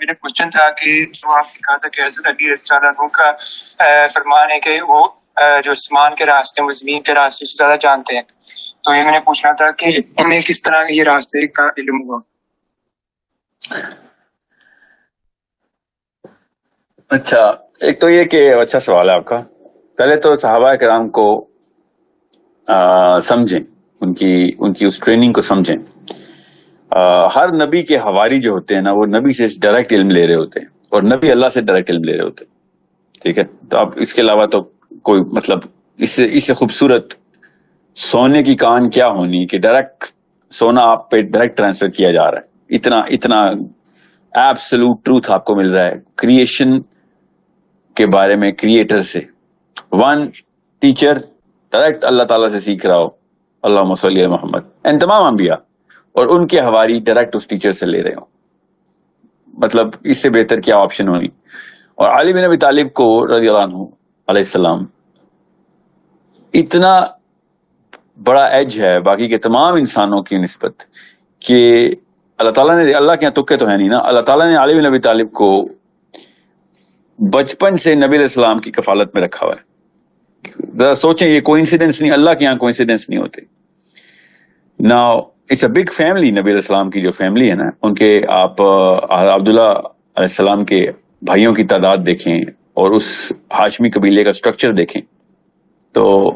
میرا کوشچن تھا کہ جو آپ نے کہا تھا کہ حضرت علی رضی اللہ عنہ کا فرمان ہے کہ وہ جو آسمان کے راستے وہ زمین کے راستے سے زیادہ جانتے ہیں، تو یہ میں نے پوچھنا تھا کہ انہیں کس طرح یہ راستے کا علم ہوا؟ اچھا، ایک تو یہ کہ اچھا سوال ہے آپ کا. پہلے تو صحابہ کرام کو سمجھیں، ان کی اس ٹریننگ کو سمجھیں. ہر نبی کے حواری جو ہوتے ہیں نا، وہ نبی سے ڈائریکٹ علم لے رہے ہوتے ہیں، اور نبی اللہ سے ڈائریکٹ علم لے رہے ہوتے ہیں. ٹھیک ہے، تو اب اس کے علاوہ تو کوئی مطلب اس سے خوبصورت سونے کی کان کیا ہونی کہ ڈائریکٹ سونا آپ پہ ڈائریکٹ ٹرانسفر کیا جا رہا ہے. اتنا ایبسولوٹ ٹروتھ آپ کو مل رہا ہے کریشن کے بارے میں، کریٹر سے. ون ٹیچر ڈائریکٹ اللہ تعالیٰ سے سیکھ رہا ہو، اللہم صلی علی محمد، اینڈ تمام انبیاء، اور ان کے حواری ڈائریکٹ اس ٹیچر سے لے رہے ہو. مطلب اس سے بہتر کیا آپشن ہونی. اور علی بن ابی طالب کو رضی اللہ عنہ علیہ السلام اتنا بڑا ایج ہے باقی کے تمام انسانوں کی نسبت کہ اللہ تعالیٰ نے، اللہ کے یہاں تکے تو ہے نہیں نا، اللہ تعالیٰ نے علی بن ابی طالب کو بچپن سے نبی علیہ السلام کی کفالت میں رکھا ہوا ہے. ذرا سوچیں، یہ کوئنسیڈنس نہیں، اللہ کے یہاں کوئنسیڈنس نہیں ہوتے. Now it's a big family. نبی علیہ السلام کی جو فیملی ہے نا، ان کے آپ عبداللہ علیہ السلام کے بھائیوں کی تعداد دیکھیں اور اس ہاشمی قبیلے کا سٹرکچر دیکھیں تو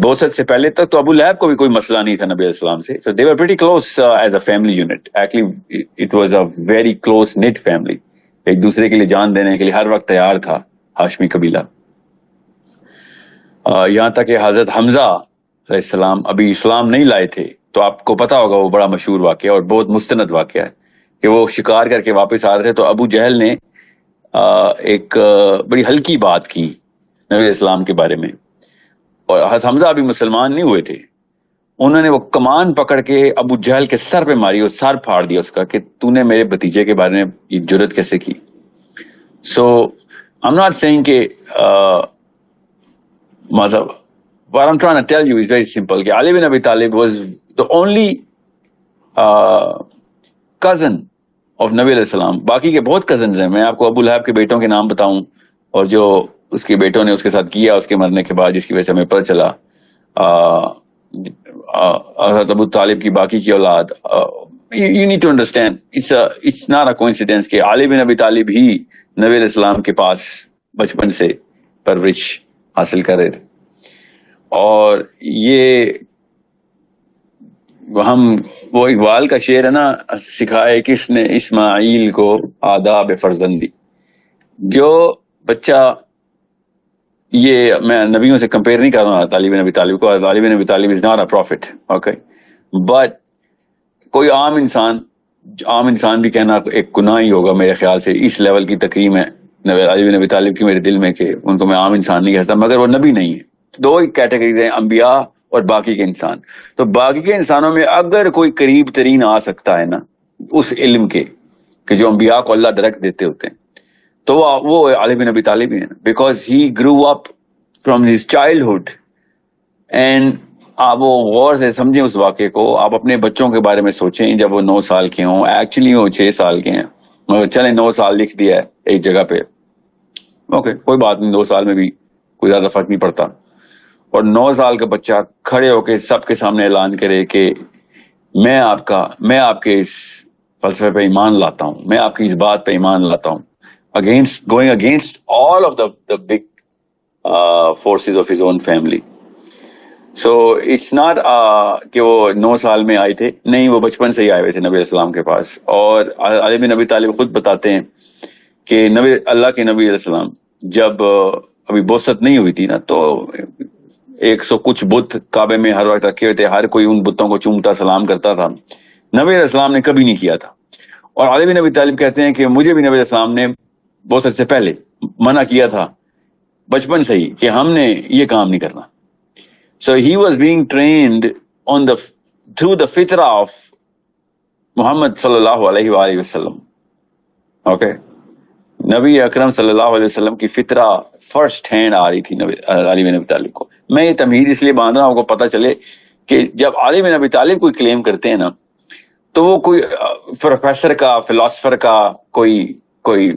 بوست سے پہلے تک تو ابو لہب کو بھی کوئی مسئلہ نہیں تھا نبی علیہ السلام سے. So they were pretty close as a family unit. Actually it was a very close knit family. ایک دوسرے کے لیے جان دینے کے لیے ہر وقت تیار تھا ہاشمی قبیلہ. یہاں تک کہ حضرت حمزہ علیہ السلام ابھی اسلام نہیں لائے تھے، تو آپ کو پتا ہوگا وہ بڑا مشہور واقعہ اور بہت مستند واقعہ ہے کہ وہ شکار کر کے واپس آ رہے تھے تو ابو جہل نے ایک بڑی ہلکی بات کی نبی علیہ السلام کے بارے میں، اور حضرت حمزہ ابھی مسلمان نہیں ہوئے تھے. انہوں نے وہ کمان پکڑ کے ابو جہل کے سر پہ ماری اور سر پھاڑ دیا اس کا کہ تو نے میرے بھتیجے کے بارے میں یہ جرت کیسے کی. سو I'm not saying کہ مطلب what I'm trying to tell you is very simple کہ علی بن ابی طالب was the only cousin of نبی علیہ السلام. باقی کے بہت کزنز ہیں، میں آپ کو ابو لہب کے بیٹوں کے نام بتاؤں اور جو اس کے بیٹوں نے اس کے ساتھ کیا اس کے مرنے کے بعد، جس کی وجہ سے ہمیں پتہ چلا حضرت ابو طالب کی باقی کی اولاد. You need to understand it's not a coincidence کہ علی بن ابی طالب ہی نبی علیہ السلام کے پاس بچپن سے پرورش حاصل کر رہے تھے. اور یہ وہ اقبال کا شعر ہے نا، سکھائے کس نے اسماعیل کو آداب فرزندی. جو بچہ، یہ میں نبیوں سے کمپیئر نہیں کر رہا علی بن ابی طالب کو، علی bin Abi Talib is not a prophet, okay, but کوئی عام انسان بھی کہنا ایک گناہ ہی ہوگا میرے خیال سے. اس لیول کی تکریم ہے علی بن ابی طالب کی میرے دل میں کہ ان کو میں عام انسان نہیں کہتا، مگر وہ نبی نہیں ہے. دو ہی کیٹیگریز ہیں، انبیاء اور باقی کے انسان. تو باقی کے انسانوں میں اگر کوئی قریب ترین آ سکتا ہے نا اس علم کے کہ جو انبیاء کو اللہ ڈائریکٹ دیتے ہوتے ہیں، تو وہ علی بن ابی طالب ہی ہے، because he grew up from his childhood. And آپ وہ غور سے سمجھیں اس واقعے کو. آپ اپنے بچوں کے بارے میں سوچیں جب وہ 9 سال کے ہوں، ایکچولی وہ 6 سال کے ہیں، مگر چلیں 9 سال لکھ دیا ہے ایک جگہ پہ، اوکے کوئی بات نہیں، 2 سال میں بھی کوئی زیادہ فرق نہیں پڑتا. اور 9 سال کا بچہ کھڑے ہو کے سب کے سامنے اعلان کرے کہ میں آپ کے اس فلسفے پہ ایمان لاتا ہوں، میں آپ کی اس بات پہ ایمان لاتا ہوں، going against all of the big forces of his own family. So it's not کہ وہ 9 سال میں آئے تھے، نہیں، وہ بچپن سے ہی آئے ہوئے تھے نبی علیہ السلام کے پاس. اور علی بن ابی طالب خود بتاتے ہیں کہ اللہ کے نبی علیہ السلام جب ابھی بوست نہیں ہوئی تھی نا، تو 100 کچھ بت کعبے میں ہر وقت رکھے ہوئے تھے، ہر کوئی ان بتوں کو چومتا سلام کرتا تھا. نبی علیہ السلام نے کبھی نہیں کیا تھا. اور علی بن ابی طالب کہتے ہیں کہ مجھے بھی نبی علیہ السلام نے بوست سے پہلے منع کیا تھا بچپن سے ہی کہ ہم نے یہ کام نہیں کرنا. So he was being trained through the fitrah of محمد صلی اللہ علیہ وآلہ وسلم. اوکے، نبی اکرم صلی اللہ علیہ وسلم کی فطرہ فرسٹ ہینڈ آ رہی تھی علی بن ابی طالب کو. میں یہ تمہید اس لیے باندھ رہا ہوں، آپ کو پتہ چلے کہ جب علی بن ابی طالب کوئی کلیم کرتے ہیں نا، تو وہ کوئی پروفیسر کا، فلاسفر کا، کوئی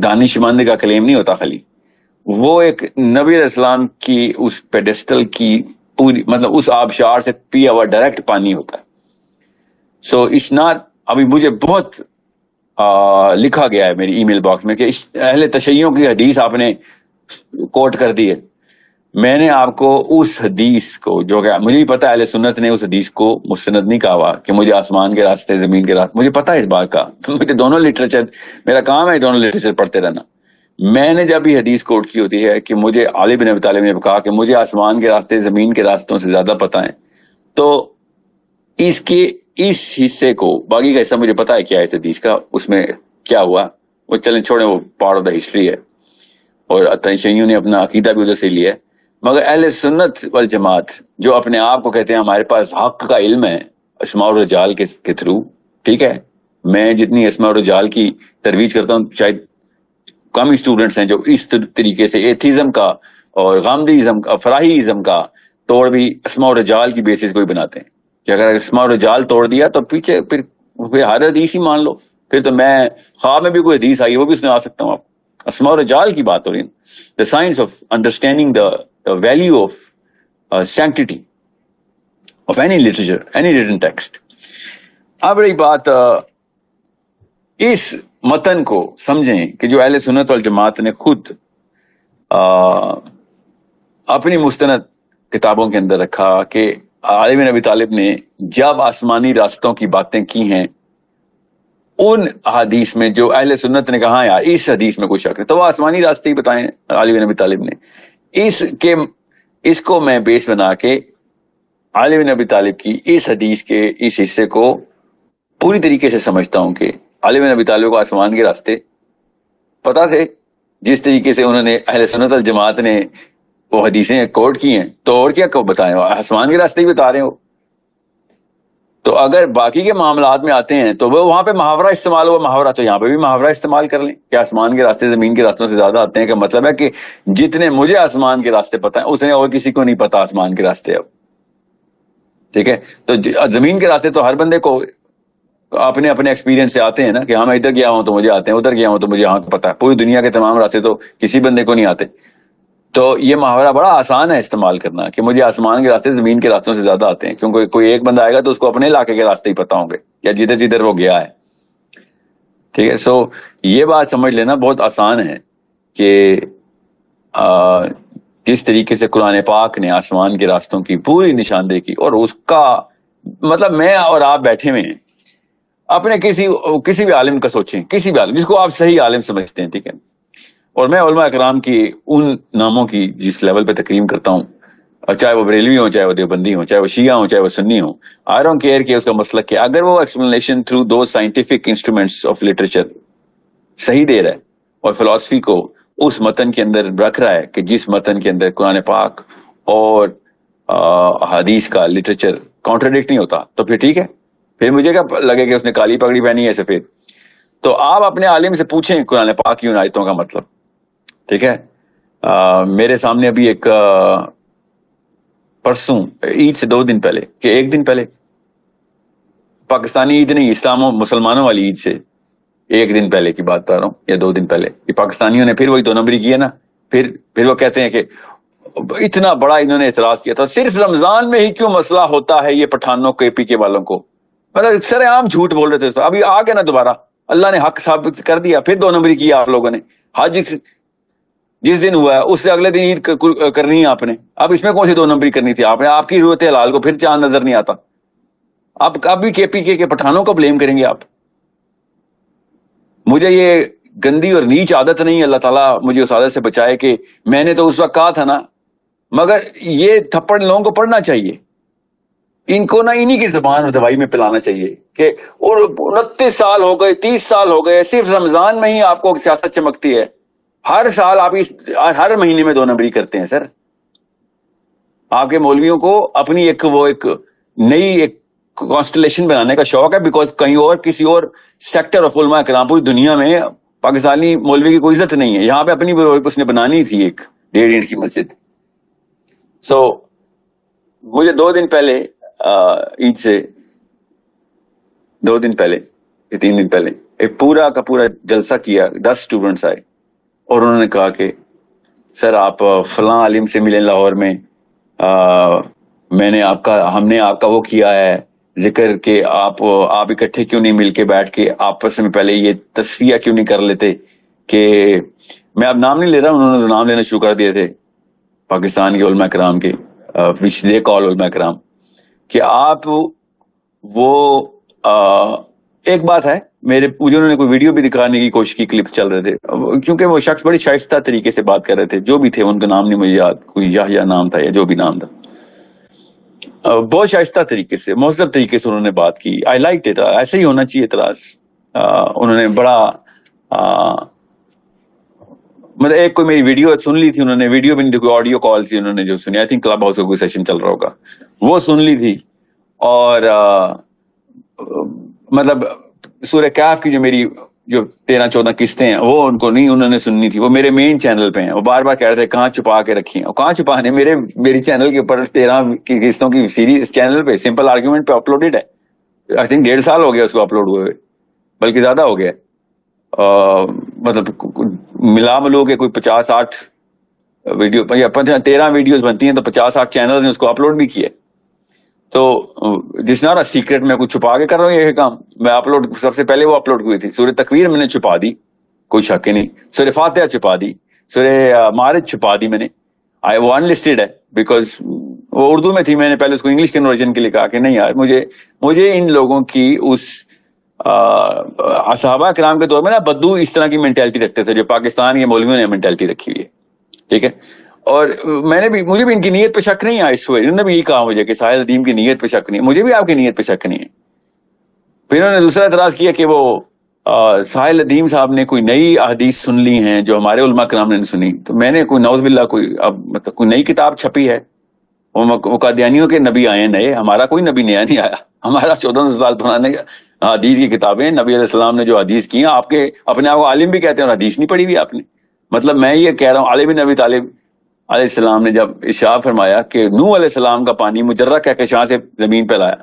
دانشمند کا کلیم نہیں ہوتا خالی، وہ ایک نبی علیہ السلام کی اس پیڈسٹل کی پوری مطلب اس آبشار سے پیا ہوا ڈائریکٹ پانی ہوتا ہے. سو اٹس ناٹ، ابھی مجھے بہت لکھا گیا ہے میری ای میل باکس میں کہ اہل تشیعوں کی حدیث آپ نے کوٹ کر دی ہے. میں نے آپ کو اس حدیث کو، جو کہ مجھے بھی پتا ہے اہل سنت نے اس حدیث کو مستند نہیں کہا ہوا کہ مجھے آسمان کے راستے زمین کے راستے، مجھے پتا ہے اس بات کا، مجھے دونوں لٹریچر، میرا کام ہے دونوں لٹریچر پڑھتے رہنا. میں نے جب یہ حدیث کوٹ کی ہوتی ہے کہ مجھے علی بن ابی طالب نے کہا کہ مجھے آسمان کے راستے زمین کے راستوں سے زیادہ پتہ ہیں، تو اس کے اس حصے کو، باقی کا حصہ مجھے پتا ہے کیا ہے اس حدیث کا، اس میں کیا ہوا وہ چلیں چھوڑیں، وہ پارٹ آف دا ہسٹری ہے، اور تشیعوں نے اپنا عقیدہ بھی ادھر سے لیا ہے. مگر اہل سنت والجماعت جو اپنے آپ کو کہتے ہیں ہمارے پاس حق کا علم ہے اسماء الرجال کے تھرو، ٹھیک ہے، میں جتنی اسماء الرجال کی ترویج کرتا ہوں شاید کم اسٹوڈنٹس ہیں جو اس طریقے سے ایتھیزم کا اور غامدیزم کا، فراہیزم کا توڑ بھی اسماء الرجال کی بیسس کو ہی بناتے ہیں کہ اگر اسماء الرجال توڑ دیا تو پیچھے پھر ہر حدیث ہی مان لو، پھر تو میں خواب میں بھی کوئی حدیث آئی وہ بھی سنا سکتا ہوں. آپ اسماء الرجال کی بات ہو رہی ہے، the science of understanding the value of sanctity of any literature, any written text. اب رہی بات اس متن کو سمجھیں کہ جو اہل سنت والجماعت نے خود اپنی مستند کتابوں کے اندر رکھا کہ علی بن ابی طالب نے جب آسمانی راستوں کی باتیں کی ہیں ان حدیث میں جو اہل سنت نے کہا یار اس حدیث میں کوئی شک نہیں، تو وہ آسمانی راستے ہی بتائیں علی بن ابی طالب نے. اس کو میں بیس بنا کے علی بن ابی طالب کی اس حدیث کے اس حصے کو پوری طریقے سے سمجھتا ہوں کہ علی بن ابی طالب کو آسمان کے راستے پتہ تھے، جس طریقے سے انہوں نے اہل سنت الجماعت نے وہ حدیثیں کوٹ کی ہیں، تو اور کیا بتائیں، آسمان کے راستے ہی بتا رہے ہو. تو اگر باقی کے معاملات میں آتے ہیں تو وہ وہاں پہ محاورہ استعمال ہوا محاورہ، تو یہاں پہ بھی محاورہ استعمال کر لیں کہ آسمان کے راستے زمین کے راستوں سے زیادہ آتے ہیں، کا مطلب ہے کہ جتنے مجھے آسمان کے راستے پتہ ہیں اتنے اور کسی کو نہیں پتا آسمان کے راستے. اب ٹھیک ہے، تو زمین کے راستے تو ہر بندے کو اپنے اپنے ایکسپیرینس سے آتے ہیں نا، کہ ہاں میں ادھر گیا ہوں تو مجھے آتے ہیں، ادھر گیا ہوں تو مجھے یہاں پتا ہے. پوری دنیا کے تمام راستے تو کسی بندے کو نہیں آتے. تو یہ محاورہ بڑا آسان ہے استعمال کرنا کہ مجھے آسمان کے راستے زمین کے راستوں سے زیادہ آتے ہیں، کیونکہ کوئی ایک بندہ آئے گا تو اس کو اپنے علاقے کے راستے ہی پتہ ہوں گے یا جدھر جدھر وہ گیا ہے. ٹھیک ہے، سو یہ بات سمجھ لینا بہت آسان ہے کہ کس طریقے سے قرآن پاک نے آسمان کے راستوں کی پوری نشاندہی کی، اور اس کا مطلب میں اور آپ بیٹھے ہوئے ہیں، اپنے کسی بھی عالم کا سوچیں، کسی بھی عالم جس کو آپ صحیح عالم سمجھتے ہیں، ٹھیک ہے. اور میں علماء اکرام کی ان ناموں کی جس لیول پہ تکریم کرتا ہوں، چاہے وہ بریلوی ہوں، چاہے وہ دیوبندی ہوں، چاہے وہ شیعہ ہوں، چاہے وہ سنی ہوں، آئی ڈونٹ کیئر کہ اس کا مسلک کیا، اگر وہ explanation through those scientific instruments of literature صحیح دے رہا ہے اور فلسفی کو اس متن کے اندر رکھ رہا ہے کہ جس متن کے اندر قرآن پاک اور حدیث کا لٹریچر کانٹراڈکٹ نہیں ہوتا، تو پھر ٹھیک ہے، پھر مجھے کیا لگے کہ اس نے کالی پگڑی پہنی ہے سفید. تو آپ اپنے عالم سے پوچھیں قرآن پاک کی ان آیتوں کا مطلب. ٹھیک ہے، میرے سامنے ابھی ایک پرسوں عید سے 2 دن پہلے کہ 1 دن پہلے، پاکستانی عید نہیں، اسلام و مسلمانوں والی عید سے 1 دن پہلے کی بات کر رہا ہوں یا 2 دن پہلے، یہ پاکستانیوں نے پھر وہی 2 نمبری کی ہے نا. پھر وہ کہتے ہیں کہ اتنا بڑا انہوں نے اعتراض کیا تھا، صرف رمضان میں ہی کیوں مسئلہ ہوتا ہے یہ پٹھانوں کے پی کے والوں کو، مطلب سر عام جھوٹ بول رہے تھے. ابھی آ گیا نا دوبارہ، اللہ نے حق ثابت کر دیا، پھر 2 نمبری کیا آپ لوگوں نے. حج جس دن ہوا ہے اس سے اگلے دن عید کرنی ہے آپ نے، اب اس میں کون سی 2 نمبری کرنی تھی آپ نے؟ آپ کی رویت حلال کو پھر چاند نظر نہیں آتا. اب بھی کے پی کے پٹھانوں کو بلیم کریں گے آپ؟ مجھے یہ گندی اور نیچ عادت نہیں، اللہ تعالیٰ مجھے اس عادت سے بچائے کہ میں نے تو اس وقت کہا تھا نا، مگر یہ تھپڑ لوگوں کو پڑھنا چاہیے، ان کو نا انہی کی زبان اور دوائی میں پلانا چاہیے کہ اور 29 سال ہو گئے، 30 سال ہو گئے، صرف رمضان میں ہی آپ کو سیاست چمکتی ہے، ہر سال آپ ہر مہینے میں 2 نمبری کرتے ہیں. سر آپ کے مولویوں کو اپنی ایک نئی ایک کانسٹلیشن بنانے کا شوق ہے، بیکاز کہیں اور کسی اور سیکٹر آف علماء کرام پوری دنیا میں پاکستانی مولوی کی کوئی عزت نہیں ہے، یہاں پہ اپنی اس نے بنانی تھی ایک 1.5 اینٹ کی مسجد. سو مجھے 2 دن پہلے عید سے 2 دن پہلے یا 3 دن پہلے ایک پورا کا پورا جلسہ کیا, 10 اسٹوڈنٹس آئے اور انہوں نے کہا کہ سر آپ فلاں عالم سے ملیں لاہور میں, ہم نے آپ کا وہ کیا ہے ذکر کہ آپ اکٹھے کیوں نہیں مل کے بیٹھ کے آپس میں پہلے یہ تصفیہ کیوں نہیں کر لیتے, کہ میں اب نام نہیں لے رہا, انہوں نے نام لینا شروع کر دیے تھے پاکستان کے علماء کرام کے, which they call علماء کرام, کہ آپ وہ ایک بات ہے مجھے انہوں نے کوئی ویڈیو بھی دکھانے کی کوشش کی, کلپ چل رہے تھے, کیونکہ وہ شخص بڑی شائستہ طریقے سے بات کر رہے تھے, جو بھی تھے ان کا نام نہیں مجھے یاد, کوئی یا نام تھا یا جو بھی نام تھا, بہت شائستہ طریقے سے مہذب طریقے سے انہوں نے بات کی. آئی لائک اٹ, ایسے ہی ہونا چاہیے اعتراض. انہوں نے بڑا مطلب ایک کوئی میری ویڈیو سن لی تھی انہوں نے, ویڈیو بھی نہیں تھی, آڈیو کال تھی انہوں نے جو سنی, آئی تھنک کلب ہاؤس کا کوئی سیشن چل رہا ہوگا, وہ سن لی تھی. اور مطلب سورہ کہف کی جو 13-14 قسطیں ہیں وہ ان کو نہیں انہوں نے سننی تھی, وہ میرے مین چینل پہ ہیں. وہ بار بار کہہ رہے تھے کہاں چھپا کے رکھی ہیں, اور کہاں چھپانے, میری چینل کے اوپر 13 کی قسطوں کی سیریز چینل پہ سمپل آرگیومنٹ پہ اپلوڈیڈ ہے. آئی تھنک 1.5 سال ہو گیا اس کو اپلوڈ ہوئے, بلکہ زیادہ ہو گیا. مطلب ملا ملو کے کوئی 50-60 ویڈیو یا 13 ویڈیوز بنتی ہیں تو 50-60 چینلز نے اس کو اپلوڈ بھی کیے. تو جس نارا سیکرٹ میں کچھ چھپا کے کر رہا ہوں یہ کام, میں اپلوڈ سب سے پہلے وہ اپلوڈ ہوئی تھی. سورہ تکویر میں نے چھپا دی, کوئی شک ہی نہیں. سورہ فاتحہ چھپا دی, سورہ معارج چھپا دی میں نے, وہ ان لسٹڈ ہے بیکاز وہ اردو میں تھی. میں نے پہلے اس کو انگلش کنورژن کے لیے کہا کہ نہیں یار, مجھے ان لوگوں کی اس صحابہ کرام کے دور میں نا بدو اس طرح کی مینٹیلٹی رکھتے تھے جو پاکستان کے مولویوں نے مینٹیلٹی رکھی ہوئی ہے, ٹھیک ہے. اور مجھے بھی ان کی نیت پہ شک نہیں ہے. اس وقت انہوں نے بھی یہ کہا مجھے کہ ساحل ندیم کی نیت پہ شک نہیں, مجھے بھی آپ کی نیت پہ شک نہیں ہے. پھر انہوں نے دوسرا اعتراض کیا کہ وہ ساحل ندیم صاحب نے کوئی نئی احادیث سن لی ہیں جو ہمارے علماء کرام نے نہیں سنی. تو میں نے کوئی نعوذ باللہ مطلب کوئی نئی کتاب چھپی ہے, وہ قادیانیوں کے نبی آئے نئے, ہمارا کوئی نبی نیا نہیں آیا. ہمارا 1400 سال پرانے حدیث کی کتابیں, نبی علیہ السلام نے جو حدیث کی ہیں, آپ کے اپنے آپ کو عالم بھی کہتے ہیں اور حدیث نہیں پڑھی ہوئی آپ نے. مطلب میں یہ کہہ رہا ہوں, علی بن ابی طالب علیہ السلام نے جب ارشاد فرمایا کہ نوح علیہ السلام کا پانی مجرہ کہہ کے شاہ سے زمین پہ لایا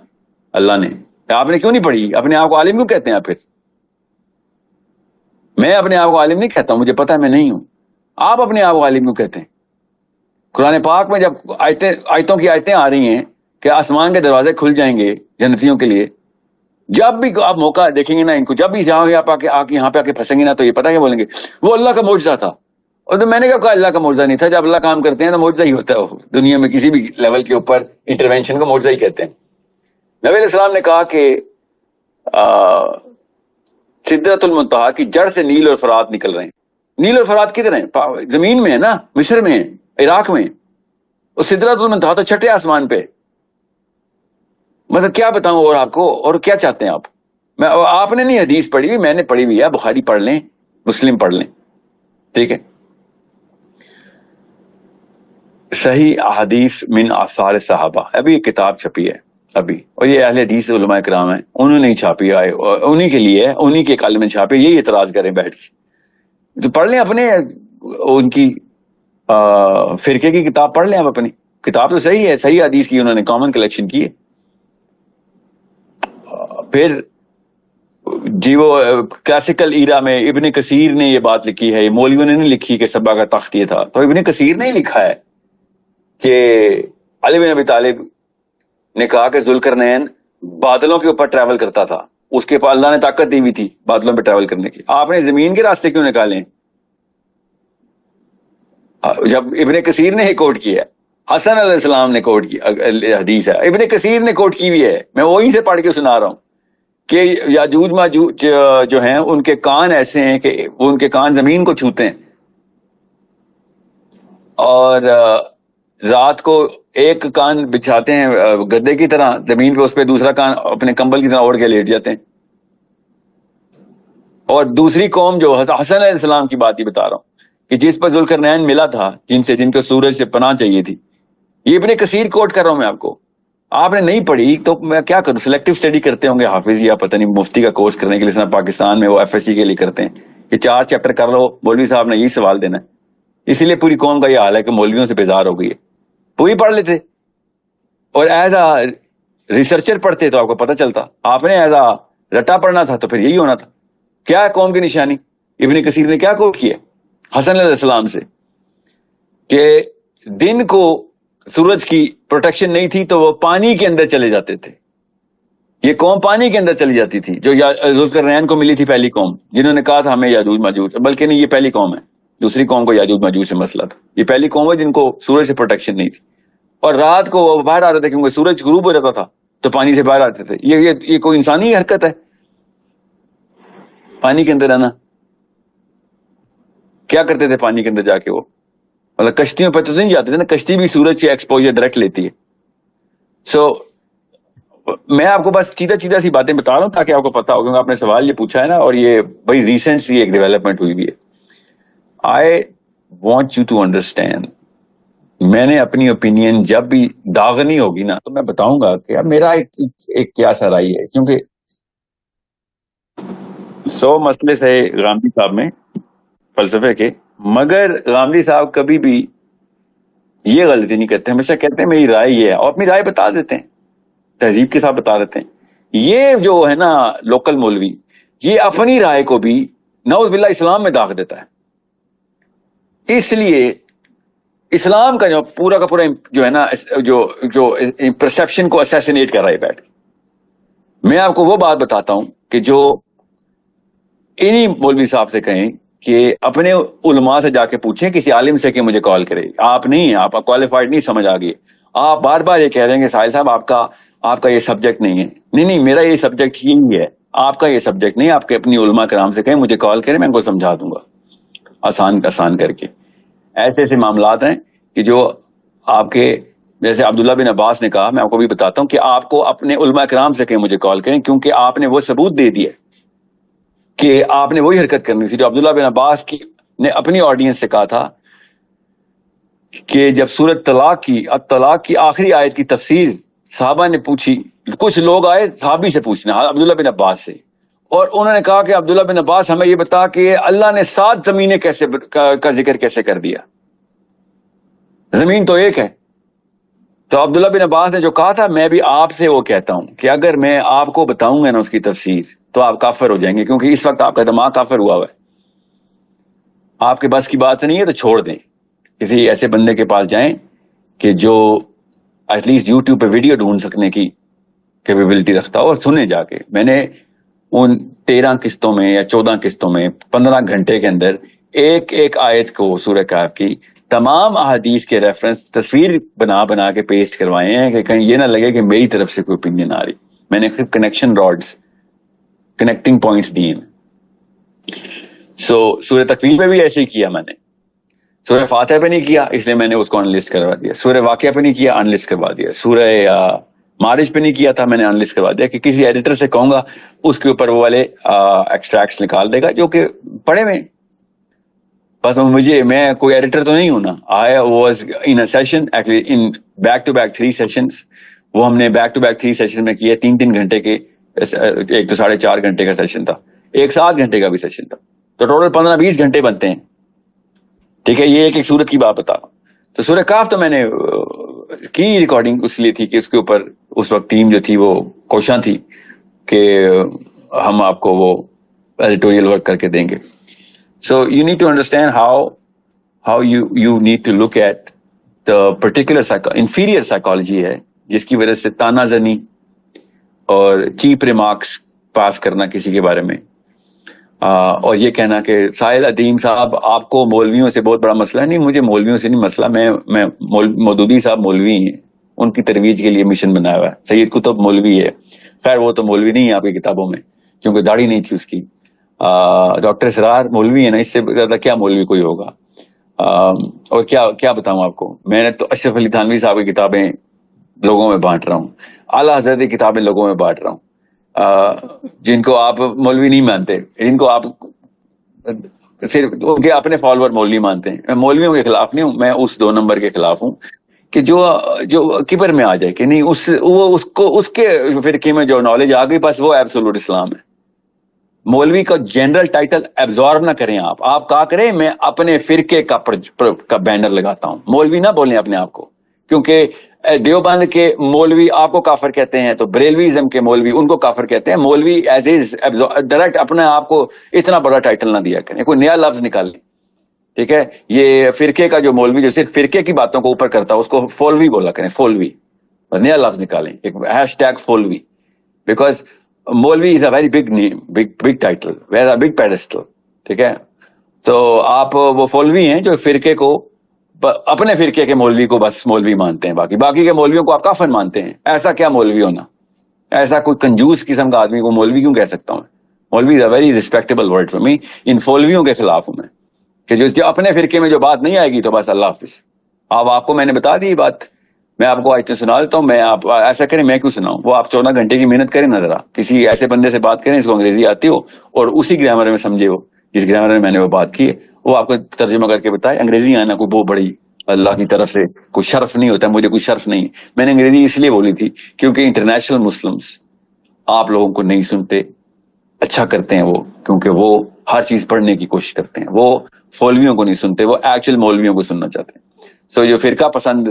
اللہ نے, آپ نے کیوں نہیں پڑھی؟ اپنے آپ کو عالم کیوں کہتے ہیں آپ؟ پھر میں اپنے آپ کو عالم نہیں کہتا ہوں, مجھے پتا ہے میں نہیں ہوں. آپ اپنے آپ کو عالم کیوں کہتے ہیں؟ قرآن پاک میں جب آیتوں کی آیتیں آ رہی ہیں کہ آسمان کے دروازے کھل جائیں گے جنتیوں کے لیے, جب بھی آپ موقع دیکھیں گے نا ان کو, جب بھی یہاں پہ آ کے پھنسیں گے نا تو یہ پتہ کیا بولیں گے, وہ اللہ کا معجزہ تھا. اور تو میں نے کہا اللہ کا معجزہ نہیں تھا, جب اللہ کام کرتے ہیں تو معجزہ ہی ہوتا ہے. وہ دنیا میں کسی بھی لیول کے اوپر انٹروینشن کو معجزہ ہی کہتے ہیں. نبی علیہ السلام نے کہا کہ سدرۃ المنتہا کی جڑ سے نیل اور فرات نکل رہے ہیں. نیل اور فرات کدھر ہیں؟ زمین میں ہے نا, مصر میں ہے, عراق میں. اور سدرۃ المنتہا تو چھٹے آسمان پہ. مطلب کیا بتاؤں اور آپ کو, اور کیا چاہتے ہیں آپ؟ آپ نے نہیں حدیث پڑھی ہوئی, میں نے پڑھی ہوئی ہے. بخاری پڑھ لیں, مسلم پڑھ لیں, ٹھیک ہے. صحیح احادیث من آثار صحابہ, ابھی یہ کتاب چھپی ہے ابھی, اور یہ اہل حدیث علماء کرام ہیں, انہوں نے ہی چھاپی ہے, انہی کے لیے, انہی کے کالم میں چھاپی. یہی اعتراض کریں بیٹھ کے تو پڑھ لیں اپنے, ان کی فرقے کی کتاب پڑھ لیں آپ. اپنی کتاب تو صحیح ہے, صحیح حدیث کی انہوں نے کامن کلیکشن کی ہے. پھر جی وہ کلاسیکل ایرا میں ابن کثیر نے یہ بات لکھی ہے, یہ مولویوں نے نہیں لکھی کہ سبا کا تخت یہ تھا. تو ابن کثیر نے ہی لکھا ہے کہ علی بن ابی طالب نے کہا کہ ذوالقرنین بادلوں کے اوپر ٹریول کرتا تھا, اس کے پاس اللہ نے طاقت دی ہوئی تھی بادلوں پہ ٹریول کرنے کی. آپ نے زمین کے راستے کیوں نکالے؟ جب ابن کثیر نے کوٹ کیا ہے, حسن علیہ السلام نے کوٹ کی حدیث ہے, ابن کثیر نے کوٹ کی ہوئی ہے, میں وہیں سے پڑھ کے سنا رہا ہوں کہ یاجوج ماجوج جو ہیں ان کے کان ایسے ہیں کہ وہ ان کے کان زمین کو چھوتے ہیں, اور رات کو ایک کان بچھاتے ہیں گدے کی طرح زمین پہ, اس پہ دوسرا کان اپنے کمبل کی طرح اوڑھ کے لیٹ جاتے ہیں. اور دوسری قوم جو حسن علیہ السلام کی بات ہی بتا رہا ہوں کہ جس پر ذوالقرنین ملا تھا, جن کو سورج سے پناہ چاہیے تھی, یہ ابن کثیر کوٹ کر رہا ہوں میں آپ کو. آپ نے نہیں پڑھی تو میں کیا کروں؟ سلیکٹو اسٹڈی کرتے ہوں گے حافظ یا پتہ نہیں مفتی کا کورس کرنے کے لیے پاکستان میں وہ FSC کے لیے کرتے ہیں کہ 4 چیپٹر کر لو, مولوی صاحب نے یہی سوال دینا ہے. اسی لیے پوری قوم کا یہ حال ہے کہ مولویوں سے بیزار ہو گئی ہے. پوری پڑھ لیتے اور ایز اے ریسرچر پڑھتے تو آپ کو پتہ چلتا. آپ نے ایز اے رٹا پڑنا تھا تو پھر یہی ہونا تھا. کیا ہے قوم کی نشانی؟ ابن کثیر نے کیا کوٹ کیا حسن علیہ السلام سے کہ دن کو سورج کی پروٹیکشن نہیں تھی تو وہ پانی کے اندر چلے جاتے تھے. یہ قوم پانی کے اندر چلی جاتی تھی جو ذوالقرنین کو ملی تھی پہلی قوم, جنہوں نے کہا تھا ہمیں یاجوج ماجوج, بلکہ نہیں یہ پہلی قوم ہے, دوسری قوم کو یاجوج ماجوج سے مسئلہ تھا. یہ پہلی قوم ہے جن کو سورج سے پروٹیکشن نہیں تھی, اور رات کو وہ باہر آتے تھے کیونکہ سورج غروب ہو جاتا تھا تو پانی سے باہر آتے تھے. یہ کوئی انسانی حرکت ہے پانی کے اندر آنا؟ کیا کرتے تھے پانی کے اندر جا کے؟ وہ مطلب کشتیوں پہ تو نہیں جاتے تھے نا, کشتی بھی سورج کی ایکسپوجر ڈائریکٹ لیتی ہے. سو میں آپ کو بس چیدہ سی باتیں بتا رہا ہوں تاکہ آپ کو پتا ہو, کیونکہ آپ نے سوال یہ پوچھا ہے نا, اور یہ بڑی ریسنٹ سی ایک ڈیولپمنٹ ہوئی بھی ہے. I want you to understand, میں نے اپنی اوپینین جب بھی داغنی ہوگی نا تو میں بتاؤں گا کہ میرا ایک کیا سا رائے ہے, کیونکہ 100 مسئلے سے غامدی صاحب میں فلسفے کے, مگر غامدی صاحب کبھی بھی یہ غلطی نہیں کرتے, ہمیشہ کہتے ہیں میری رائے یہ ہے, اور اپنی رائے بتا دیتے ہیں, تہذیب کے ساتھ بتا دیتے ہیں. یہ جو ہے نا لوکل مولوی, یہ اپنی رائے کو بھی نعوذ باللہ اسلام میں داغ دیتا ہے. اس لیے اسلام کا جو پورا کا پورا جو ہے نا جو پرسپشن کو اسیسینیٹ کر رہا ہے بیٹھ. میں آپ کو وہ بات بتاتا ہوں کہ جو انہی مولوی صاحب سے کہیں کہ اپنے علماء سے جا کے پوچھیں, کسی عالم سے کہ مجھے کال کرے. آپ نہیں ہیں, آپ کوالیفائڈ نہیں سمجھ آ گئی. آپ بار بار یہ کہہ رہے ہیں کہ ساحل صاحب آپ کا یہ سبجیکٹ نہیں ہے. نہیں, میرا یہ سبجیکٹ یہی ہے, آپ کا یہ سبجیکٹ نہیں. آپ کے اپنی علماء کرام سے کہیں مجھے کال کریں, میں ان کو سمجھا دوں گا آسان کر کے. ایسے معاملات ہیں کہ جو آپ کے, جیسے عبداللہ بن عباس نے کہا, میں آپ کو بھی بتاتا ہوں کہ آپ کو اپنے علماء کرام سے کہیں مجھے کال کریں, کیونکہ آپ نے وہ ثبوت دے دیا کہ آپ نے وہی حرکت کرنی تھی جو عبداللہ بن عباس نے اپنی آڈینس سے کہا تھا کہ جب سورۃ طلاق کی آخری آیت کی تفسیر صحابہ نے پوچھی, کچھ لوگ آئے صحابی سے پوچھنا, عبداللہ بن عباس سے, اور انہوں نے کہا کہ عبداللہ بن عباس ہمیں یہ بتا کہ اللہ نے 7 زمینیں کا ذکر کیسے کر دیا, زمین تو ایک ہے. تو عبداللہ بن عباس نے جو کہا تھا, میں بھی آپ سے وہ کہتا ہوں کہ اگر میں آپ کو بتاؤں گا نا اس کی تفسیر تو آپ کافر ہو جائیں گے, کیونکہ اس وقت آپ کا دماغ کافر ہوا ہے. آپ کے بس کی بات نہیں ہے تو چھوڑ دیں, کسی ایسے بندے کے پاس جائیں کہ جو ایٹ لیسٹ یوٹیوب پہ ویڈیو ڈھونڈ سکنے کی کیپیبلٹی رکھتا ہو, اور سنیں جا کے. میں نے ان 13 قسطوں میں یا 14 قسطوں میں 15 گھنٹے کے اندر ایک آیت کو سورہ کہف کی تمام احادیث کے ریفرنس تصویر بنا کے پیسٹ کروائے ہیں کہ کہیں یہ نہ لگے کہ میری طرف سے کوئی اوپینین آ رہی. میں نے صرف کنیکشن راڈز, کنیکٹنگ پوائنٹس دیے ہیں. سورہ تکویر پہ بھی ایسے ہی کیا میں نے, سورہ فاتحہ پہ نہیں کیا اس لیے میں نے اس کو انلسٹ کروا دیا, سورہ واقعہ پہ نہیں کیا انلسٹ کروا دیا, سورہ معارج پہ نہیں کیا تھا میں نے انلسٹ کروا دیا کہ کسی ایڈیٹر سے کہوں گا اس کے اوپر وہ والے ایکسٹریکٹس نکال دے گا جو کہ پڑھے میں. بس میں کوئی ایڈیٹر تو نہیں ہوں نا. I was in a session actually in back to back 3 sessions, وہ ہم نے بیک ٹو بیک 3 سیشن میں کیے, 3 گھنٹے کے, ایک تو 4.5 گھنٹے کا سیشن تھا, ایک 7 گھنٹے کا بھی سیشن تھا, تو ٹوٹل 15-20 گھنٹے بنتے ہیں. ٹھیک ہے, یہ ایک صورت کی بات بتا. تو سورہ کہف تو میں نے کی ریکارڈنگ اس لیے تھی کہ اس کے اوپر اس وقت ٹیم جو تھی وہ کوشاں تھی کہ ہم آپ کو وہ ایڈیٹوریل ورک کر کے دیں گے. So you need to understand how you need to look at the particular inferior psychology ہے جس کی وجہ سے تانا زنی اور چیپ ریمارکس پاس کرنا کسی کے بارے میں, اور یہ کہنا کہ ساحل ادیم صاحب آپ کو مولویوں سے بہت بڑا مسئلہ ہے. نہیں, مجھے مولویوں سے نہیں مسئلہ, میں مودودی صاحب مولوی ہیں, ان کی ترویج کے لیے مشن بنایا ہوا ہے. سید قطب مولوی ہے, خیر وہ تو مولوی نہیں ہے آپ کی کتابوں میں کیونکہ داڑھی نہیں تھی اس کی. ڈاکٹر اسرار مولوی ہے نا, اس سے زیادہ کیا مولوی کوئی ہوگا. اور کیا بتاؤں آپ کو, میں نے تو اشرف علی تھانوی صاحب کی کتابیں لوگوں میں بانٹ رہا ہوں, اعلیٰ حضرت کی کتابیں لوگوں میں بانٹ رہا ہوں, جن کو آپ مولوی نہیں مانتے, جن کو آپ صرف ان کے اپنے فالوور مولوی مانتے ہیں. میں مولویوں کے خلاف نہیں ہوں, میں اس 2 نمبر کے خلاف ہوں کہ جو کبر میں آ جائے کہ نہیں اس کے فرقے میں جو نالج آ گئی بس وہ ایبسولوٹ اسلام ہے. مولوی کا جنرل ٹائٹل ایبزارب نہ کریں آپ کہا کریں میں اپنے فرقے کا بینر لگاتا ہوں, مولوی نہ بولیں اپنے آپ کو. کیونکہ دیوبند کے مولوی آپ کو کافر کہتے ہیں تو بریلویزم کے مولوی ان کو کافر کہتے ہیں. مولوی ایز از ڈائریکٹ اپنے آپ کو اتنا بڑا ٹائٹل نہ دیا کریں, کوئی نیا لفظ نکال لیں, ٹھیک ہے. یہ فرقے کا جو مولوی جو صرف فرقے کی باتوں کو اوپر کرتا ہے اس کو فولوی بولا کریں, فولوی, نیا لفظ نکالیں, ایک ہیش ٹیگ فولوی, بیکاز مولوی is a very big name, big title, very big pedestal, ٹھیک ہے. تو آپ وہ فولوی ہیں جو فرقے کو, اپنے فرقے کے مولوی کو بس مولوی مانتے ہیں, باقی کے مولویوں کو آپ کافر مانتے ہیں. ایسا کیا مولوی ہونا, ایسا کوئی کنجوس قسم کا آدمی کو مولوی کیوں کہہ سکتا ہوں؟ مولوی is a very respectable word for me. ان فولویوں کے خلاف ہوں میں کہ جو اپنے فرقے میں جو بات نہیں آئے گی تو بس اللہ حافظ. آپ کو میں نے بتا دی بات, میں آپ کو آیتیں سنا دیتا ہوں. میں آپ ایسا کریں, میں کیوں سناؤں, وہ آپ 14 گھنٹے کی محنت کریں نا, ذرا کسی ایسے بندے سے بات کریں جس کو انگریزی آتی ہو اور اسی گرامر میں سمجھے ہو جس گرامر میں میں نے وہ بات کی ہے, وہ آپ کو ترجمہ کر کے بتائے. انگریزی آنا کوئی بہت بڑی اللہ کی طرف سے کوئی شرف نہیں ہوتا, مجھے کوئی شرف نہیں. میں نے انگریزی اس لیے بولی تھی کیونکہ انٹرنیشنل مسلمز آپ لوگوں کو نہیں سنتے, اچھا کرتے ہیں وہ, کیونکہ وہ ہر چیز پڑھنے کی کوشش کرتے ہیں. وہ فولویوں کو نہیں سنتے, وہ ایکچوئل مولویوں کو سننا چاہتے ہیں. سو جو فرقہ پسند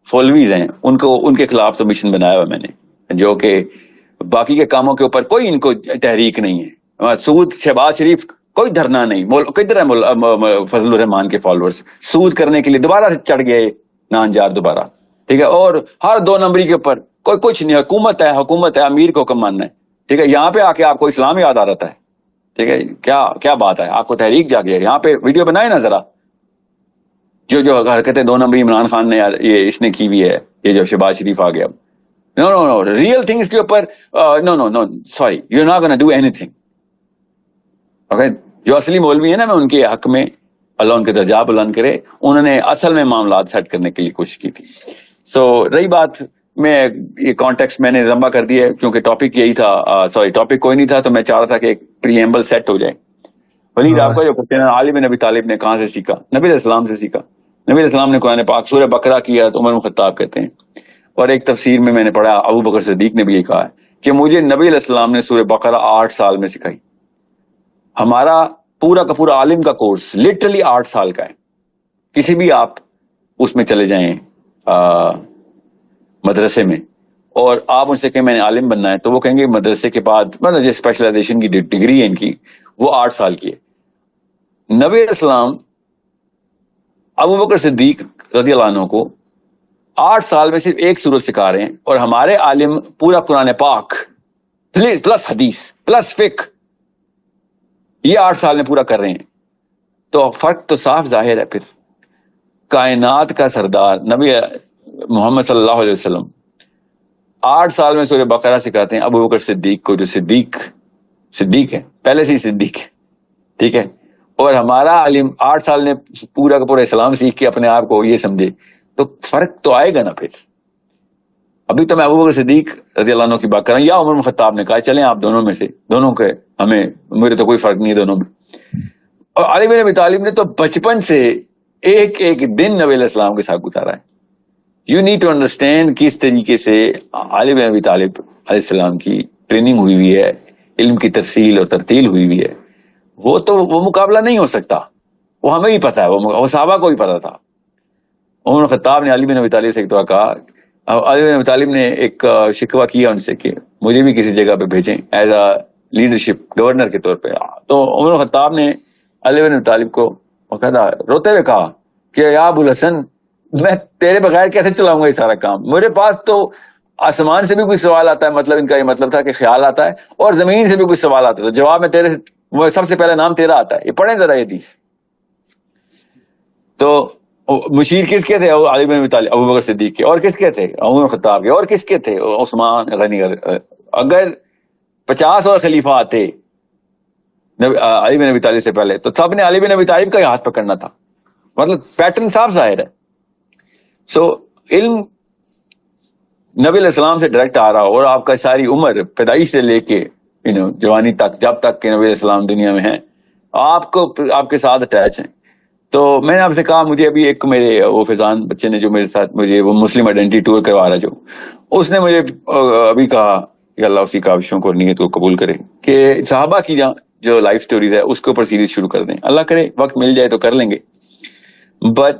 فولویز ہیں ان کے خلاف تو مشن بنایا ہوا میں نے, جو کہ باقی کے کاموں کے اوپر کوئی ان کو تحریک نہیں ہے. سود, شہباز شریف کوئی دھرنا نہیں. کدھر ہے فضل الرحمان کے فالوورز سود کرنے کے لیے دوبارہ چڑھ گئے نانجار دوبارہ, ٹھیک ہے. اور ہر 2 نمبری کے اوپر کوئی کچھ نہیں, حکومت ہے, امیر کو حکم ماننا ہے, ٹھیک ہے. یہاں پہ آ کے آپ کو اسلام یاد آ رہتا ہے, ٹھیک ہے. کیا بات ہے, آپ کو تحریک جاگی ہے. یہاں پہ ویڈیو بنائے نا ذرا, جو حرکتیں 2 نمبری عمران خان نے یہ اس نے کی بھی ہے, یہ جو شہباز شریف آ گیا. نو ریئل تھنگس کے اوپر no sorry, you not gonna do anything. Okay, جو اصلی مولوی ہیں نا, میں ان کے حق میں اللہ ان کے درجات بلند کرے, انہوں نے اصل میں معاملات سیٹ کرنے کے لیے کوشش کی تھی. سو رہی بات, میں یہ کانٹیکسٹ میں نے لمبا کر دیا کیونکہ ٹاپک یہی تھا, ٹاپک کوئی نہیں تھا, تو میں چاہ رہا تھا کہ ایک پریمبل سیٹ ہو جائے. ولید آپ کا جو کوشچن ہے علی بن ابی طالب نے کہاں سے سیکھا؟ نبی علیہ السلام سے سیکھا. نبی علیہ السلام نے قرآن پاک سورہ بقرہ کیا تو عمر بن خطاب کہتے ہیں, اور ایک تفسیر میں نے پڑھا ابو بکر صدیق نے بھی یہ کہا ہے کہ مجھے نبی علیہ السلام نے سورہ بقرہ 8 سال میں سکھائی. ہمارا پورا کا پورا عالم کا کورس لٹرلی 8 سال کا ہے. کسی بھی آپ اس میں چلے جائیں مدرسے میں, اور آپ ان سے کہیں میں نے عالم بننا ہے, تو وہ کہیں گے مدرسے کے بعد مطلب جو اسپیشلائزیشن کی ڈگری ہے ان کی وہ 8 سال کی ہے. نبی علیہ السلام ابو بکر صدیق رضی اللہ عنہ کو 8 سال میں صرف ایک سورت سکھا رہے ہیں, اور ہمارے عالم پورا قرآن پاک پلس حدیث پلس فقہ یہ 8 سال میں پورا کر رہے ہیں. تو فرق تو صاف ظاہر ہے. پھر کائنات کا سردار نبی محمد صلی اللہ علیہ وسلم 8 سال میں سورہ بقرہ سکھاتے ہیں ابو بکر صدیق کو, جو صدیق ہے, پہلے سے ہی صدیق ہے, ٹھیک ہے. اور ہمارا عالم 8 سال نے پورا کا پورا اسلام سیکھ کے اپنے آپ کو یہ سمجھے, تو فرق تو آئے گا نا. پھر ابھی تو میں ابو بکر صدیق رضی اللہ عنہ کی بات کر رہا ہوں, یا عمر بن خطاب نے کہا چلیں آپ دونوں میں سے, دونوں کے ہمیں میرے تو کوئی فرق نہیں ہے دونوں میں. اور علی بن ابی طالب نے تو بچپن سے ایک دن نبی علیہ السلام کے ساتھ گزارا ہے. یو نیڈ ٹو انڈرسٹینڈ کس طریقے سے علی بن ابی طالب علیہ السلام کی ٹریننگ ہوئی ہوئی ہے, علم کی ترسیل اور ترتیل ہوئی ہوئی ہے. وہ مقابلہ نہیں ہو سکتا, وہ ہمیں ہی پتا ہے, وہ صحابہ کو ہی پتا تھا. عمر بن خطاب نے علی بن ابی طالب سے ایک دفعہ کہا, علی بن ابی طالب نے ایک شکوہ کیا ان سے کہ مجھے بھی کسی جگہ پہ بھیجیں ایز اے لیڈرشپ گورنر کے طور پہ. تو عمر بن خطاب نے علی بن ابی طالب کو روتے ہوئے کہا کہ یا ابو الحسن, میں تیرے بغیر کیسے چلاؤں گا یہ سارا کام؟ میرے پاس تو آسمان سے بھی کوئی سوال آتا ہے, مطلب ان کا یہ مطلب تھا کہ خیال آتا ہے, اور زمین سے بھی کوئی سوال آتا ہے تو جواب میں تیرے, وہ سب سے پہلے نام تیرا آتا ہے. یہ پڑھیں ذرا یہ حدیث. تو مشیر کس کے تھے؟ علی بن ابی طالب, ابو بکر صدیق کے. اور کس کے تھے؟ عمر خطاب کے. اور کس کے تھے؟ عثمان غنی. اگر 50 اور خلیفہ آتے علی بن ابی طالب سے پہلے تو سب نے علی بن ابی طالب کا ہی ہاتھ پکڑنا تھا. مطلب پیٹرن صاف ظاہر ہے. سو علم نبی علیہ السلام سے ڈائریکٹ آ رہا ہو, اور آپ کا ساری عمر پیدائش سے لے کے جوانی تک, جب تک کہ نبی علیہ السلام دنیا میں ہیں, آپ کے ساتھ اٹیچ ہیں. تو میں نے آپ سے کہا, مجھے ابھی ایک میرے وہ فیضان بچے نے جو میرے ساتھ مجھے وہ مسلم آئیڈینٹی ٹور کروا رہا, جو اس نے مجھے ابھی کہا کہ اللہ اسی کاوشوں کو اور نیت کو قبول کرے کہ صحابہ کی جو لائف سٹوریز ہے اس کے اوپر سیریز شروع کر دیں. اللہ کرے وقت مل جائے تو کر لیں گے. بٹ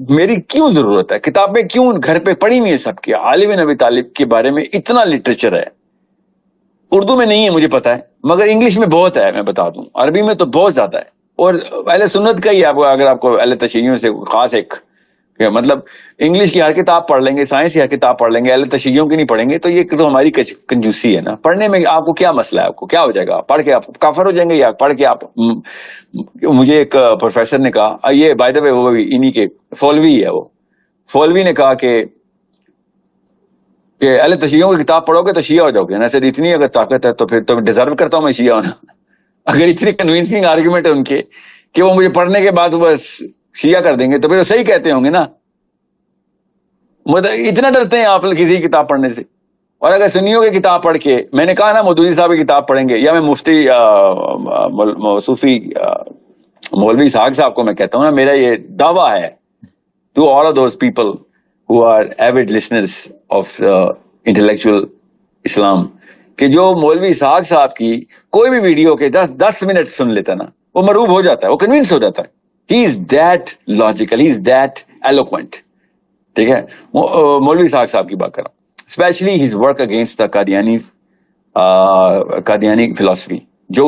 میری کیوں ضرورت ہے؟ کتابیں کیوں گھر پہ پڑھی ہوئی ہیں سب کی. علی بن ابی طالب کے بارے میں اتنا لٹریچر ہے, اردو میں نہیں ہے مجھے پتا ہے, مگر انگلش میں بہت ہے, میں بتا دوں عربی میں تو بہت زیادہ ہے. اور اہل سنت کا ہی آپ کو, اگر آپ کو اہل تشیعوں سے خاص ایک مطلب انگلش کی ہر کتاب پڑھ لیں گے, سائنس کی ہر کتاب پڑھ لیں گے, اہل تشیعوں کی نہیں پڑھیں گے, تو یہ تو ہماری کنجوسی ہے نا. پڑھنے میں آپ کو کیا مسئلہ ہے؟ آپ کو کیا ہو جائے گا پڑھ کے؟ آپ کافر ہو جائیں گے یا پڑھ کے آپ؟ مجھے ایک پروفیسر نے کہا, یہ بائی دا وے وہ انہی کے فولوی ہے, وہ فولوی نے کہا کہ اہل تشیعوں کی کتاب پڑھو گے تو شیعہ ہو جاؤ گے نا. سر اتنی اگر طاقت ہے تو پھر تو ڈیزرو کرتا ہوں میں شیعہ ہونا. اگر اتنی کنوینسنگ آرگومنٹ ہے ان کے کہ وہ مجھے پڑھنے کے بعد بس شیعہ کر دیں گے, تو پھر وہ صحیح کہتے ہوں گے نا. مطلب اتنا ڈرتے ہیں آپ کسی کتاب پڑھنے سے. اور اگر سنیوں کی کتاب پڑھ کے, میں نے کہا نا مودودی صاحب کی کتاب پڑھیں گے, یا میں مفتی صوفی مولوی اسحاق صاحب کو میں کہتا ہوں نا, میرا یہ دعویٰ ہے to all of those people who are avid listeners of intellectual Islam, کہ جو مولوی اسحاق صاحب کی کوئی بھی ویڈیو کے 10 منٹ سن لیتا نا, وہ مرعوب ہو جاتا ہے, وہ کنوینس ہو جاتا ہے. He is that logical, he is that eloquent. ٹھیک ہے, مولوی اسحاق صاحب کی بات کر رہا ہوں, especially his work against the Qadiani philosophy, جو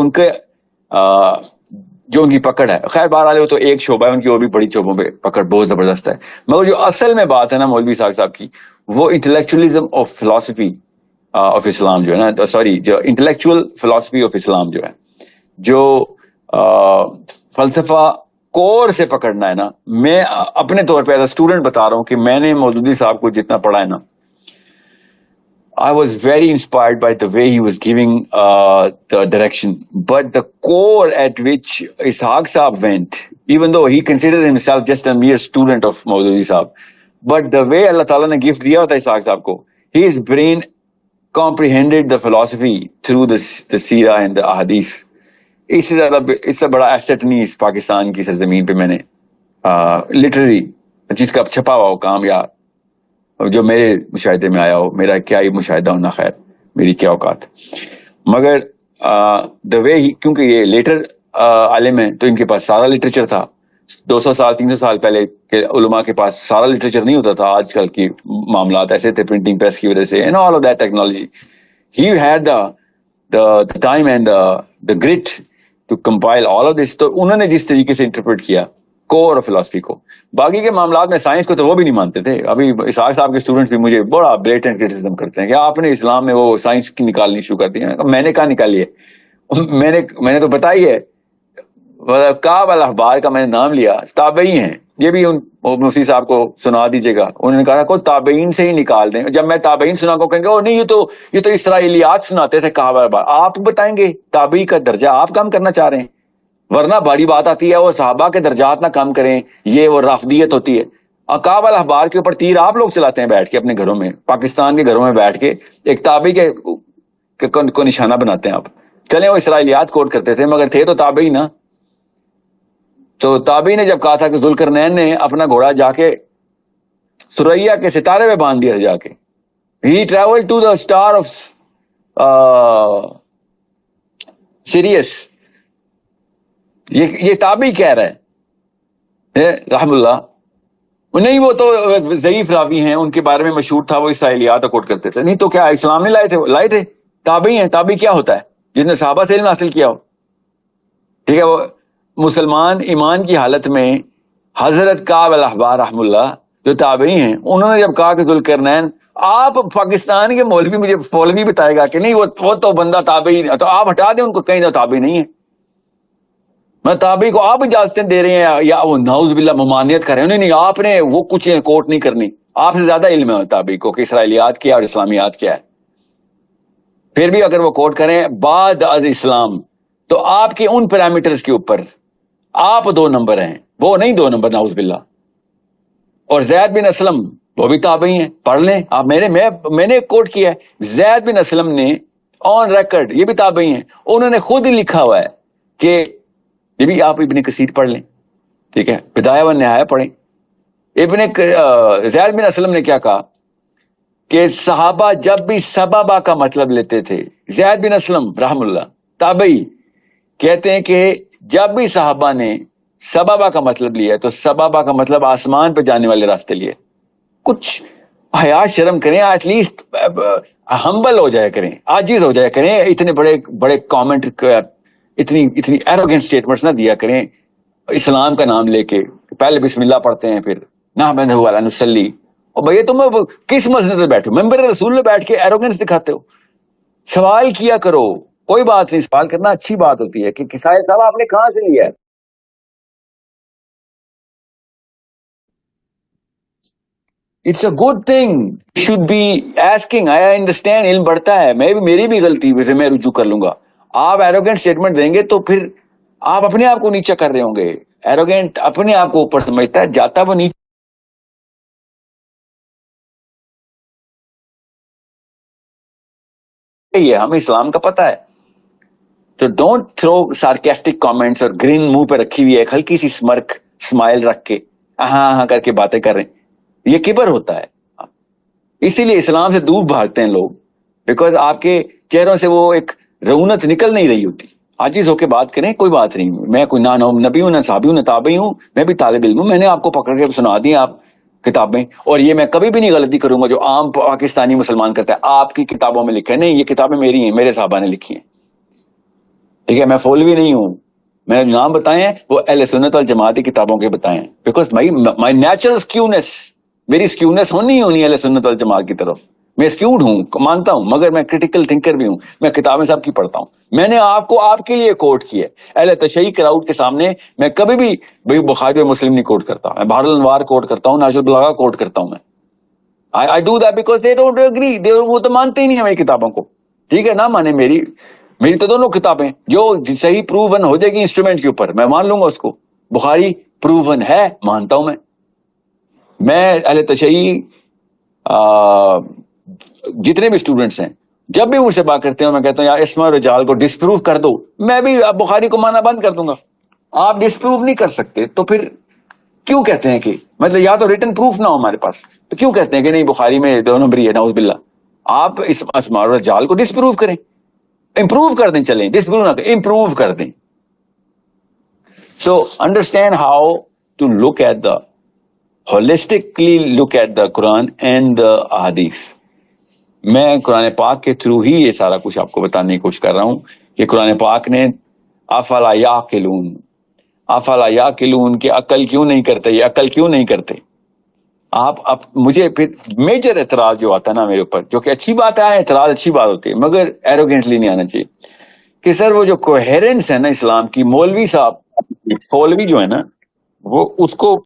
ان کی پکڑ ہے. خیر بہرحال وہ تو ایک شعبہ ہے, ان کی اور بھی بڑی شعبوں پہ پکڑ بہت زبردست ہے. مگر جو اصل میں بات ہے نا مولوی اسحاق صاحب کی, وہ انٹلیکچولیزم آف فلاسفی آف اسلام جو ہے نا, سوری جو انٹلیکچوئل فلاسفی آف اسلام جو ہے, جو فلسفہ کور سے پکڑنا ہے نا. میں اپنے طور پہ ایز اے اسٹوڈنٹ بتا رہا ہوں کہ میں نے مودودی صاحب کو جتنا پڑھا ہے نا, I was very inspired by the way he was giving the direction. But the core at which Ishaq Saab went, even though he considered himself just a mere student of Maududi Saab, but the way Allah Ta'ala ne gift diya tha Ishaq Saab ko, his brain comprehended the philosophy through the seerah and the ahadith. اس سے بڑا asset نہیں اس پاکستان کی سرزمین پہ میں نے literary چیز کا چھپا ہوا ہو کام, یا جو میرے مشاہدے میں آیا ہو. میرا کیا ہی مشاہدہ ہونا, خیر میری کیا اوقات. مگر دا وے ہی, کیونکہ یہ لیٹر عالم ہے تو ان کے پاس سارا لٹریچر تھا. 200 سال 300 سال پہلے کے علماء کے پاس سارا لٹریچر نہیں ہوتا تھا. آج کل کی معاملات ایسے تھے پرنٹنگ پریس کی وجہ سے, and all of that technology. He had the time and the great to compile all of this. تو انہوں نے جس طریقے سے انٹرپریٹ کیا کور آف فلاسفی کو, باقی کے معاملات میں سائنس کو تو وہ بھی نہیں مانتے تھے. ابھی اسحاق صاحب کے اسٹوڈنٹس بھی مجھے بڑا بلیٹنٹ کرٹیسزم کرتے ہیں کہ آپ نے اسلام میں وہ سائنس کی نکالنی شروع کر دی. میں نے کہاں نکالی ہے؟ میں نے تو بتائی ہے. کعب الاحبار کا میں نے نام لیا, تابعی ہیں یہ بھی. مفتی صاحب کو سنا دیجیے گا, انہوں نے کہا کوئی تابعین سے ہی نکال دیں. جب میں تابعین سنا کو کہیں گے او نہیں یہ تو اسرائیلیات سناتے تھے کعب الاحبار. آپ بتائیں گے تابعی کا درجہ آپ کم کرنا چاہ رہے ہیں, ورنہ بڑی بات آتی ہے وہ صحابہ کے درجات نہ کم کریں, یہ وہ رافضیت ہوتی ہے. کعب الاحبار کے اوپر تیر آپ لوگ چلاتے ہیں بیٹھ کے اپنے گھروں میں, پاکستان کے گھروں میں بیٹھ کے ایک تابعی کو نشانہ بناتے ہیں آپ. چلیں وہ اسرائیلیات کوٹ کرتے تھے مگر تھے تو تابعی نا. تو تابعی نے جب کہا تھا کہ ذوالقرنین نے اپنا گھوڑا جا کے سریا کے ستارے میں باندھ دیا جا کے, ہی travel to the star of Sirius, یہ تابعی کہہ رہا ہے رحم اللہ. نہیں وہ تو ضعیف راوی ہیں, ان کے بارے میں مشہور تھا وہ اسرائیلیات کوٹ کرتے تھے. نہیں تو کیا اسلام نے لائے تھے تابعی ہیں. تابعی کیا ہوتا ہے؟ جس نے صحابہ سے علم حاصل کیا ہو. ٹھیک ہے, وہ مسلمان ایمان کی حالت میں حضرت کعب الاحبار رحم اللہ جو تابعی ہیں, انہوں نے جب کہا کہ ذوالقرنین, آپ پاکستان کے مولوی بتائے گا کہ نہیں وہ تو بندہ تابعی, تو آپ ہٹا دیں ان کو, کہیں تو تابعی نہیں ہے. میں تابعی کو آپ اجازتیں دے رہے ہیں یا وہ نعوذ باللہ ممانعت کر رہے ہیں. نہیں آپ نے وہ کچھ کوٹ نہیں کرنی, آپ سے زیادہ علم ہے تابعی کو کہ اسرائیلیات کیا اور اسلامیات کیا ہے. پھر بھی اگر وہ کوٹ کریں بعد از اسلام, تو آپ کے ان پیرامیٹرز کے اوپر آپ 2 نمبر ہیں, وہ نہیں 2 نمبر نعوذ باللہ. اور زید بن اسلم وہ بھی تابعی ہیں, پڑھ لیں آپ. میں نے کوٹ کیا ہے, زید بن اسلم نے آن ریکارڈ, یہ بھی تابعی ہیں. انہوں نے خود ہی لکھا ہوا ہے کہ یہ بھی آپ ابن کثیر پڑھ لیں, ٹھیک ہے, بدایہ و نہایہ پڑھیں. زید بن اسلم نے کیا کہا کہ صحابہ جب بھی سببہ کا مطلب لیتے تھے, زید بن اسلم رحم اللہ تابعی کہتے ہیں کہ جب بھی صحابہ نے سبابا کا مطلب لیا ہے تو سبابا کا مطلب آسمان پہ جانے والے راستے لیے. کچھ حیا شرم کریں, ایٹ لیسٹ ہمبل ہو جایا کریں, عاجز ہو جایا کریں. اتنے بڑے بڑے کامنٹ, اتنی ایروگنٹ سٹیٹمنٹس نہ دیا کریں اسلام کا نام لے کے. پہلے بسم اللہ پڑھتے ہیں, پھر نحمدہ و نصلی. اور بھیا تم کس مسجد میں بیٹھے ہو, ممبر رسول میں بیٹھ کے ایروگنس دکھاتے ہو. سوال کیا کرو, کوئی بات نہیں, سوال کرنا اچھی بات ہوتی ہے کہ کسائے صاحب آپ نے کہاں سے لیا ہے. It's a good thing, should be asking. I understand, علم بڑھتا ہے, میری بھی غلطی ویسے میں رجوع کر لوں گا. آپ ایروگینٹ اسٹیٹمنٹ دیں گے تو پھر آپ اپنے آپ کو نیچا کر رہے ہوں گے. ایروگینٹ اپنے آپ کو اوپر سمجھتا ہے, جاتا وہ نیچے. یہ ہمیں اسلام کا پتہ ہے. تو ڈونٹ تھرو سارکیسٹک کامنٹس اور گرین منہ پہ رکھی ہوئی ہے, ایک ہلکی سی اسمرک اسمائل رکھ کے ہاں ہاں کر کے باتیں کر رہے ہیں. یہ کبر ہوتا ہے. اسی لیے اسلام سے دور بھاگتے ہیں لوگ, بیکاز آپ کے چہروں سے وہ ایک رونت نکل نہیں رہی ہوتی. عاجز ہو کے بات کریں, کوئی بات نہیں. میں کوئی نہ نبی ہوں, نہ صحابی ہوں, نہ تابعی ہوں, میں بھی طالب علم ہوں. میں نے آپ کو پکڑ کے سنا دی آپ کتابیں, اور یہ میں کبھی بھی نہیں غلطی کروں گا جو عام پاکستانی مسلمان کرتا ہے. آپ کی کتابوں میں لکھا ہے, نہیں, یہ کتابیں میری ہیں, میرے صحابہ نے لکھی ہیں. ٹھیک ہے, میں فولوی نہیں ہوں. میں نے نام بتائے ہیں وہ اہل سنت والجماعت کی کتابوں کے بتائے ہیں, بیکاز مائی نیچرل سکیونیس, میری سکیونیس ہونی اہل سنت والجماعت کی طرف. میں سکیوڈ ہوں مانتا ہوں, مگر میں کریٹیکل تھنکر بھی ہوں. میں کتابیں سب کی پڑھتا ہوں. میں نے آپ کو آپ کے لیے کوٹ کی ہے. اہل تشیع کراؤڈ کے سامنے میں کبھی بھی بھائی بخاری اور مسلم نہیں کوٹ کرتا. میں بحر الانوار کوٹ کرتا ہوں, ناجل البلاغہ کوٹ کرتا ہوں. میں I do that because they don't agree. وہ تو مانتے ہی نہیں ہماری کتابوں کو. ٹھیک ہے, نہ مانے میری تو دونوں کتابیں جو صحیح پروون ہو جائے گی انسٹرومنٹ کے اوپر, میں مان لوں گا اس کو. بخاری پروون ہے, مانتا ہوں. میں اہل تشیع جتنے بھی اسٹوڈنٹس ہیں جب بھی مجھ سے بات کرتے ہیں میں کہتا ہوں یار اسماء رجال کو ڈسپروو کر دو. میں بھی بخاری کو مانا بند کر دوں گا. آپ ڈسپروو نہیں کر سکتے تو پھر کیوں کہتے ہیں کہ مطلب یا تو ریٹن پروف نہ ہو ہمارے پاس, تو کیوں کہتے ہیں کہ نہیں بخاری میں دو نمبری ہے, نعوذ باللہ. آپ اس اسماء الرجال کو ڈسپروو کریں, امپروو کر دیں. چلیں, ڈسپروو نہ کریں, امپروو کر دیں. So understand how to look at the holistically look at the قرآن اینڈ دا احادیث. میں قرآن پاک کے تھرو ہی یہ سارا کچھ آپ کو بتانے کی کوشش کر رہا ہوں کہ قرآن پاک نے افلا یعقلون, افلا یعقلون کہ عقل کیوں نہیں کرتے, یہ عقل کیوں نہیں کرتے. آپ مجھے پھر میجر اعتراض جو آتا ہے نا میرے اوپر, جو کہ اچھی بات ہے, اعتراض اچھی بات ہوتی ہے, مگر ایروگینٹلی نہیں آنا چاہیے کہ سر وہ جو کوہیرنس ہے نا اسلام کی, مولوی صاحب مولوی جو ہے نا وہ اس کو